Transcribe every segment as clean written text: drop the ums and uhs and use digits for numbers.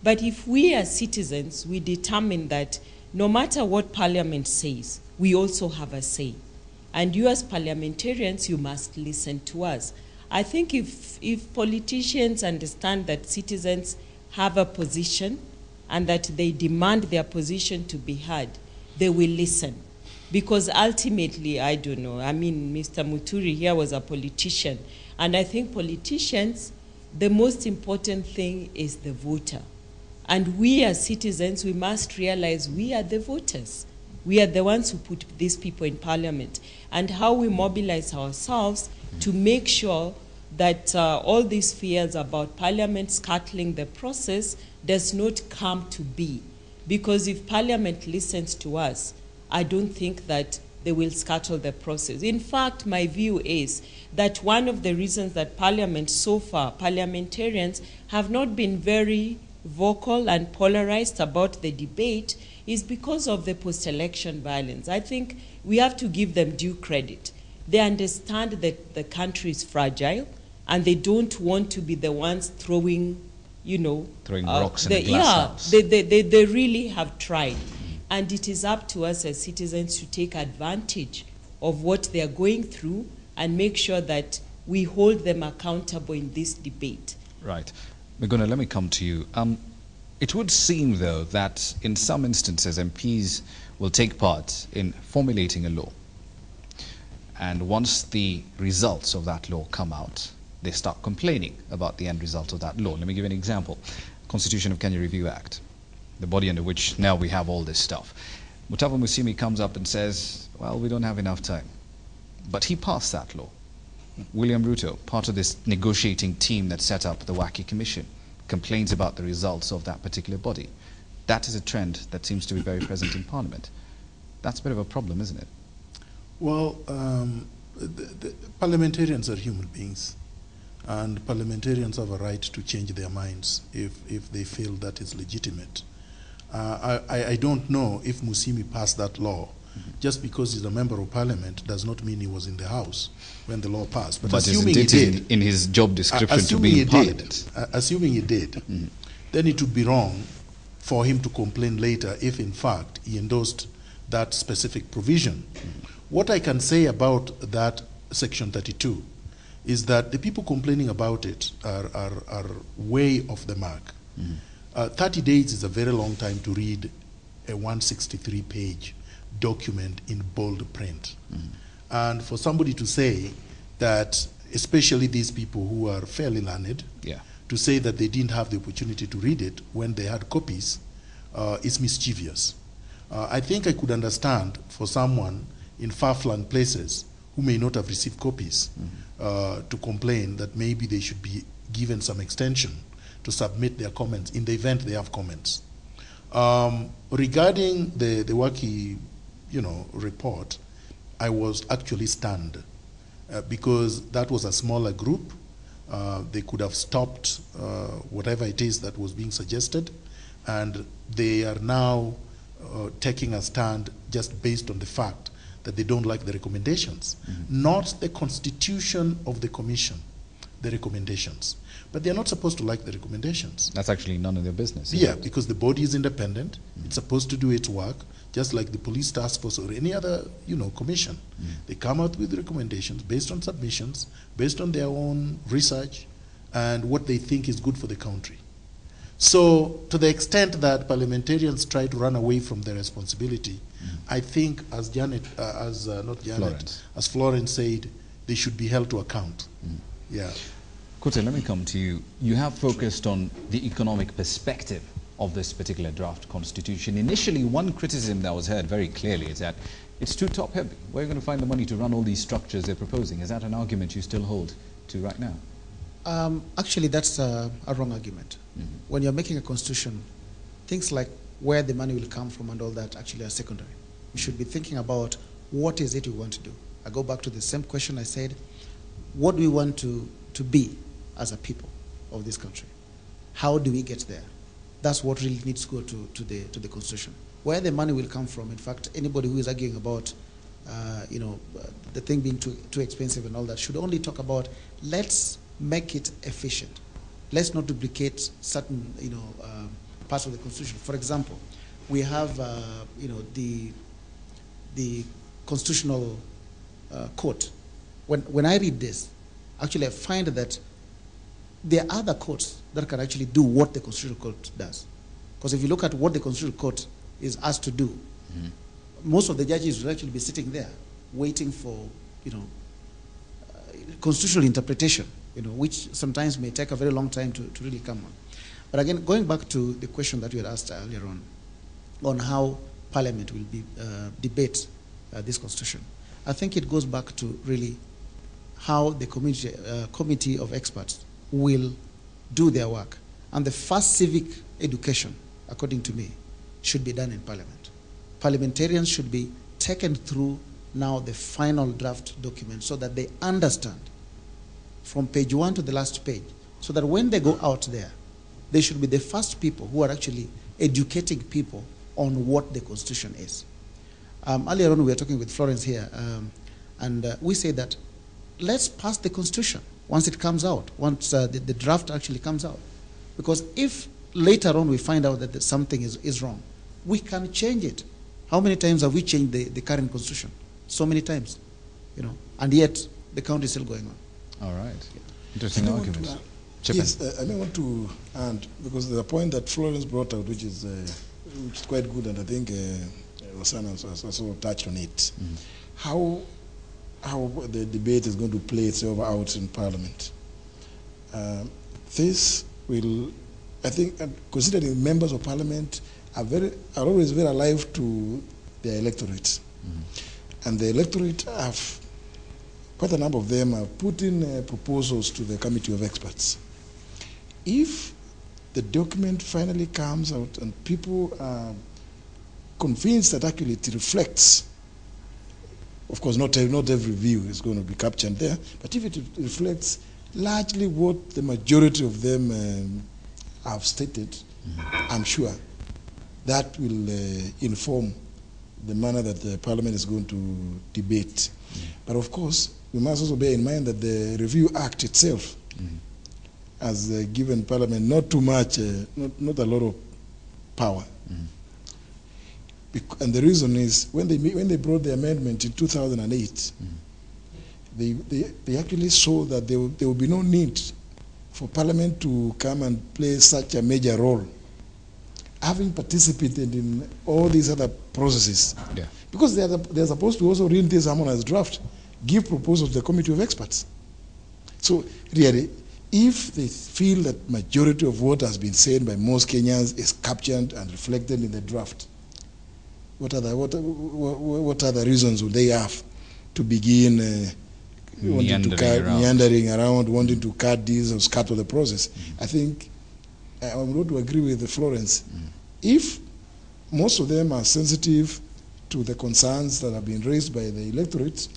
But if we as citizens, we determine that no matter what Parliament says, we also have a say. And you as parliamentarians, you must listen to us. I think if politicians understand that citizens have a position and that they demand their position to be heard, they will listen. Because ultimately, I don't know, I mean, Mr. Muturi here was a politician, and I think politicians, the most important thing is the voter. And we as citizens, we must realize we are the voters. We are the ones who put these people in Parliament. And how we mobilize ourselves to make sure that all these fears about Parliament scuttling the process does not come to be. Because if Parliament listens to us, I don't think that they will scuttle the process. In fact, my view is that one of the reasons that Parliament so far, parliamentarians have not been very vocal and polarized about the debate is because of the post-election violence. I think we have to give them due credit. They understand that the country is fragile and they don't want to be the ones throwing, throwing rocks in the glass house. They really have tried. And it is up to us as citizens to take advantage of what they are going through and make sure that we hold them accountable in this debate. Right. Megona, let me come to you. It would seem, though, that in some instances MPs will take part in formulating a law. And once the results of that law come out, they start complaining about the end result of that law. Let me give you an example. Constitution of Kenya Review Act, the body under which now we have all this stuff. Mutava Musyimi comes up and says, well, we don't have enough time. But he passed that law. William Ruto, part of this negotiating team that set up the Waki Commission, complains about the results of that particular body. That is a trend that seems to be very present in Parliament. That's a bit of a problem, isn't it? Well, the parliamentarians are human beings, and parliamentarians have a right to change their minds if they feel that is legitimate. I don't know if Musyimi passed that law. Just because he's a member of parliament does not mean he was in the house when the law passed. But assuming he did, in his job description to be in parliament. Assuming he did, then it would be wrong for him to complain later if in fact he endorsed that specific provision. What I can say about that section 32 is that the people complaining about it are way off the mark. 30 days is a very long time to read a 163-page document in bold print. And for somebody to say that, especially these people who are fairly learned, to say that they didn't have the opportunity to read it when they had copies is mischievous. I think I could understand for someone in far-flung places who may not have received copies to complain that maybe they should be given some extension to submit their comments in the event they have comments. Regarding the Waki report, I was actually stunned because that was a smaller group. They could have stopped whatever it is that was being suggested, and they are now taking a stand just based on the fact that they don't like the recommendations, not the constitution of the commission, the recommendations. But they're not supposed to like the recommendations. That's actually none of their business. Yeah, because the body is independent. It's supposed to do its work, just like the police task force or any other, commission. They come out with recommendations based on submissions, based on their own research, and what they think is good for the country. So, to the extent that parliamentarians try to run away from their responsibility, I think, as Florence said, they should be held to account. Yeah. Kute, let me come to you. You have focused on the economic perspective of this particular draft constitution. Initially, one criticism that was heard very clearly is that it's too top-heavy. Where are you going to find the money to run all these structures they're proposing? Is that an argument you still hold to right now? Actually, that's a wrong argument. When you're making a constitution, things like where the money will come from and all that actually are secondary. We should be thinking about what is it we want to do. I go back to the same question I said, what do we want to be as a people of this country? How do we get there? That's what really needs to go to the constitution. Where the money will come from, in fact, anybody who is arguing about the thing being too expensive and all that should only talk about, let's make it efficient. Let's not duplicate certain parts of the Constitution. For example, we have, the Constitutional Court. When I read this, actually I find that there are other courts that can actually do what the Constitutional Court does. Because if you look at what the Constitutional Court is asked to do, most of the judges will actually be sitting there waiting for, constitutional interpretation, which sometimes may take a very long time to really come on. But again, going back to the question that you had asked earlier on how Parliament will be debate this Constitution, I think it goes back to really how the committee of experts will do their work. And the first civic education, according to me, should be done in Parliament. Parliamentarians should be taken through now the final draft document so that they understand from page 1 to the last page, so that when they go out there, they should be the first people who are actually educating people on what the Constitution is. Earlier on, we were talking with Florence here, and we say that let's pass the Constitution once it comes out, once the draft actually comes out. Because if later on we find out that something is wrong, we can change it. How many times have we changed the current Constitution? So many times, and yet the count is still going on. All right. Interesting arguments. Yes, I may want to add, because the point that Florence brought out, which is quite good, and I think Osana has also touched on it, how the debate is going to play itself out in Parliament. This will, I think, considering members of Parliament are always very alive to their electorate. And the electorate have, quite a number of them have put in proposals to the Committee of Experts. If the document finally comes out and people are convinced that actually it reflects, of course not every view is going to be captured there, but if it reflects largely what the majority of them have stated, I'm sure that will inform the manner that the Parliament is going to debate. But of course, we must also bear in mind that the Review Act itself has given Parliament not too much, not a lot of power. And the reason is, when they brought the amendment in 2008, they actually saw that there will be no need for Parliament to come and play such a major role, having participated in all these other processes. Yeah. Because they're supposed to also read this harmonized draft, give proposals to the Committee of Experts. So really, if they feel that majority of what has been said by most Kenyans is captured and reflected in the draft, what other reasons would they have to begin meandering around, wanting to cut this or scuttle the process? I think I would to agree with Florence. If most of them are sensitive to the concerns that have been raised by the electorate,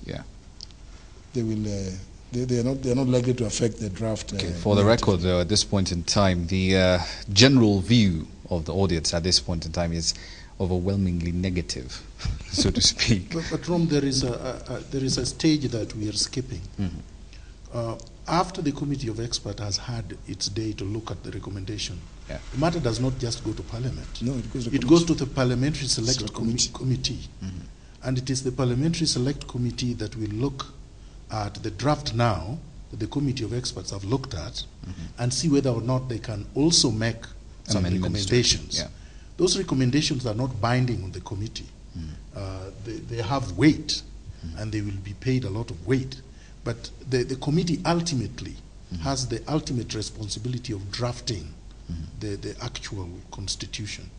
they will. They are not likely to affect the draft. Okay. For the record, though, at this point in time, the general view of the audience at this point in time is overwhelmingly negative, so to speak. But Rom, there is a stage that we are skipping. After the Committee of Experts has had its day to look at the recommendation, the matter does not just go to Parliament. No, it goes to the Parliamentary Select Committee. And it is the Parliamentary Select Committee that will look at the draft now that the Committee of Experts have looked at and see whether or not they can also make some recommendations. Those recommendations are not binding on the committee. They have weight and they will be paid a lot of weight. But the committee ultimately has the ultimate responsibility of drafting the actual constitution.